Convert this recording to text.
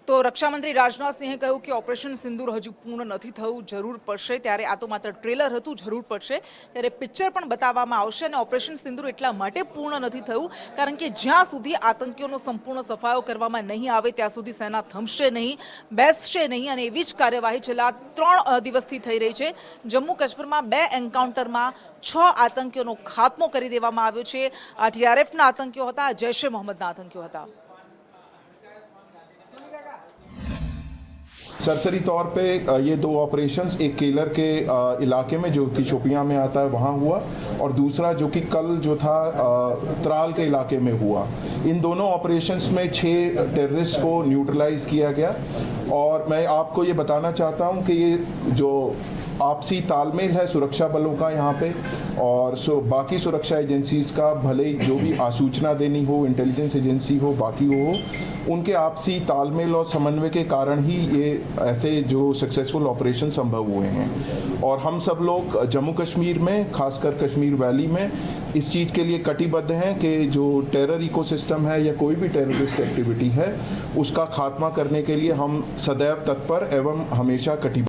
તો રક્ષામંત્રી રાજનાથ સિંહે કહ્યું કે ઓપરેશન સિંદૂર હજુ પૂર્ણ નથી થયું, જરૂર પડશે ત્યારે આ તો માત્ર ટ્રેલર હતું, જરૂર પડશે ત્યારે પિક્ચર પણ બતાવવામાં આવશે અને ઓપરેશન સિંદૂર એટલા માટે પૂર્ણ નથી થયું કારણ કે જ્યાં સુધી આતંકીઓનો સંપૂર્ણ સફાયો કરવામાં નહીં આવે ત્યાં સુધી સેના થમશે નહીં, બેસશે નહીં અને એવી જ કાર્યવાહી છેલ્લા 3 દિવસથી થઈ રહી છે। જમ્મુ કાશ્મીરમાં 2 એન્કાઉન્ટરમાં 6 આતંકીઓનો ખાત્મો કરી દેવામાં આવ્યો છે। આ TRFના આતંકીઓ હતા, જૈશ એ મોહમ્મદના આતંકીઓ હતા। सरसरी तौर पे ये 2 ऑपरेशंस, एक केलर के इलाके में जो कि शोपियां में आता है वहाँ हुआ और दूसरा जो कि कल जो था त्राल के इलाके में हुआ। इन दोनों ऑपरेशंस में 6 टेररिस्ट को न्यूट्रलाइज किया गया और मैं आपको ये बताना चाहता हूँ कि ये जो आपसी तालमेल है सुरक्षा बलों का यहाँ पे और बाकी सुरक्षा एजेंसीज का, भले ही जो भी आसूचना देनी हो, इंटेलिजेंस एजेंसी हो, बाकी हो, उनके आपसी तालमेल और समन्वय के कारण ही ये ऐसे जो सक्सेसफुल ऑपरेशन संभव हुए हैं। और हम सब लोग जम्मू कश्मीर में, खासकर कश्मीर वैली में इस चीज़ के लिए कटिबद्ध हैं कि जो टेरर इकोसिस्टम है या कोई भी टेररिस्ट एक्टिविटी है उसका खात्मा करने के लिए हम सदैव तत्पर एवं हमेशा कटिबद्ध